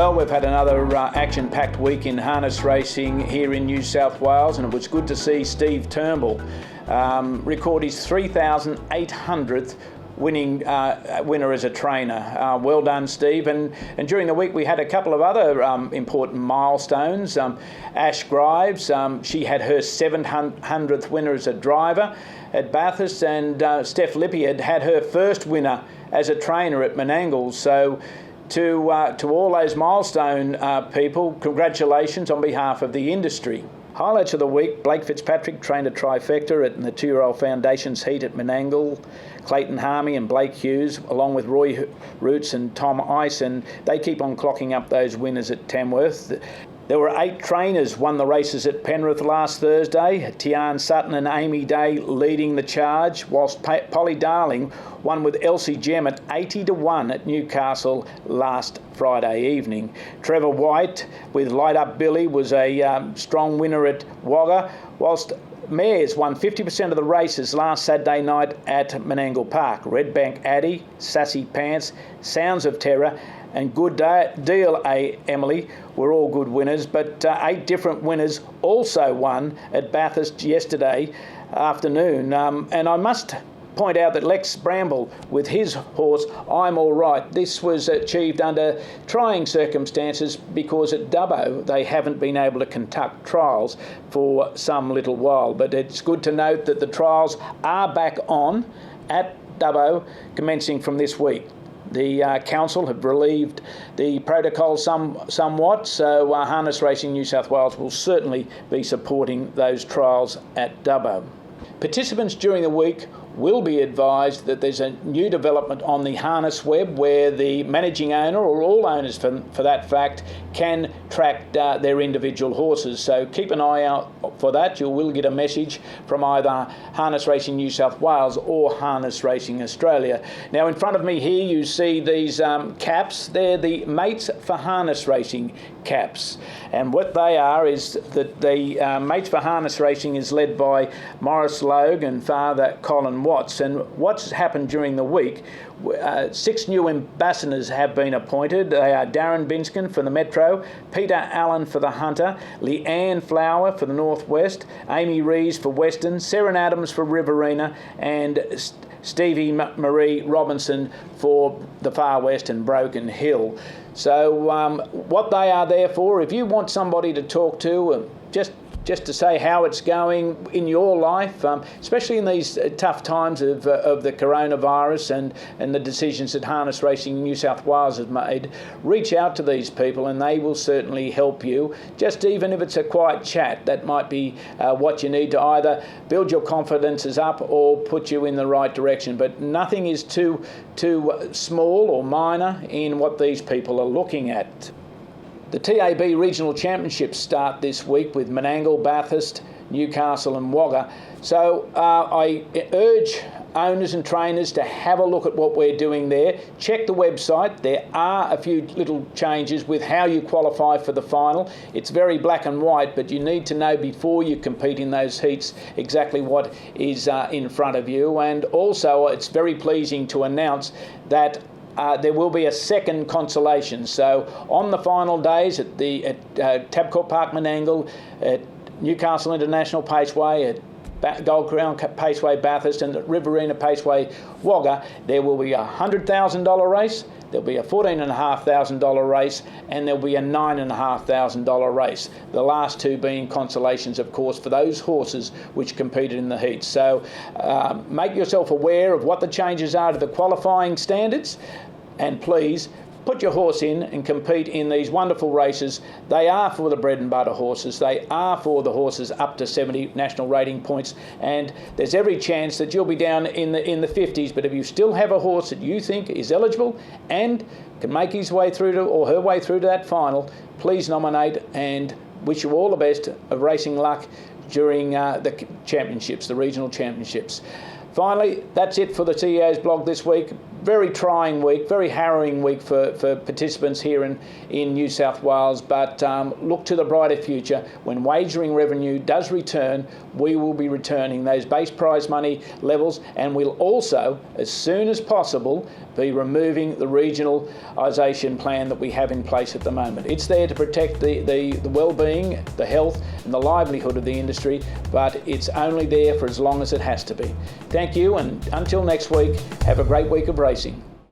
Well, we've had another action-packed week in harness racing here in New South Wales, and it was good to see Steve Turnbull record his 3,800th winner as a trainer. Well done, Steve. And during the week we had a couple of other important milestones. Ash Grives, she had her 700th winner as a driver at Bathurst, and STEPH LIPPIATT had her first winner as a trainer at Menangle. So to all those milestone people, congratulations on behalf of the industry. Highlights of the week: Blake Fitzpatrick trained a trifecta at the 2-year-old Foundations heat at Menangle. Clayton Harmey and Blake Hughes, along with Roy Roots and Tom Ice, and they keep on clocking up those winners at Tamworth. There were 8 trainers won the races at Penrith last Thursday. Tian Sutton and Amy Day leading the charge, whilst Polly Darling won with Elsie Gem at 80-1 at Newcastle last Friday evening. Trevor White with Light Up Billy was a strong winner at Wagga, whilst Mares won 50% of the races last Saturday night at Menangle Park. Redbank Addy, Sassy Pants, Sounds of Terror and Good Deal Emily were all good winners, but 8 different winners also won at Bathurst yesterday afternoon. And I must point out that Lex Bramble with his horse I'm All Right, this was achieved under trying circumstances because at Dubbo they haven't been able to conduct trials for some little while, but it's good to note that the trials are back on at Dubbo commencing from this week. The council have relieved the protocol somewhat, so Harness Racing New South Wales will certainly be supporting those trials at Dubbo. Participants during the week will be advised that there's a new development on the harness web where the managing owner, or all owners for that fact, can track their individual horses. So keep an eye out for that. You will get a message from either Harness Racing New South Wales or Harness Racing Australia. Now in front of me here you see these caps. They're the Mates for Harness Racing caps, and what they are is that the Mates for Harness Racing is led by Morris Logue and Father Colin Watts, and what's happened during the week, 6 new ambassadors have been appointed. They are Darren Binskin for the Metro, Peter Allen for the Hunter, Leanne Flower for the Northwest, Amy Rees for Western, Seren Adams for Riverina, and Stevie Marie Robinson for the Far West and Broken Hill. So what they are there for, if you want somebody to talk to, just to say how it's going in your life, especially in these tough times of the coronavirus and the decisions that Harness Racing New South Wales has made, reach out to these people and they will certainly help you. Just even if it's a quiet chat, that might be what you need to either build your confidences up or put you in the right direction. But nothing is too small or minor in what these people are looking at. The TAB Regional Championships start this week with Menangle, Bathurst, Newcastle and Wagga. So I urge owners and trainers to have a look at what we're doing there. Check the website. There are a few little changes with how you qualify for the final. It's very black and white, but you need to know before you compete in those heats exactly what is in front of you. And also it's very pleasing to announce that there will be a second consolation. So on the final days at Tabcorp Park Menangle, at Newcastle International Paceway, at Gold Crown Paceway Bathurst and at Riverina Paceway Wagga, there will be a $100,000 race, there'll be a $14,500 race, and there'll be a $9,500 race. The last two being consolations, of course, for those horses which competed in the heats. So make yourself aware of what the changes are to the qualifying standards, and please put your horse in and compete in these wonderful races. They are for the bread and butter horses. They are for the horses up to 70 national rating points, and there's every chance that you'll be down in the 50s. But if you still have a horse that you think is eligible and can make his way through to, or her way through to that final, please nominate, and wish you all the best of racing luck during the championships, the regional championships. Finally, that's it for the CEO's blog this week. very trying week, very harrowing week for participants here in New South Wales, but look to the brighter future. When wagering revenue does return, we will be returning those base prize money levels, and we'll also, as soon as possible, be removing the regionalisation plan that we have in place at the moment. It's there to protect the well-being, the health and the livelihood of the industry, but it's only there for as long as it has to be. Thank you, and until next week, have a great week of racing.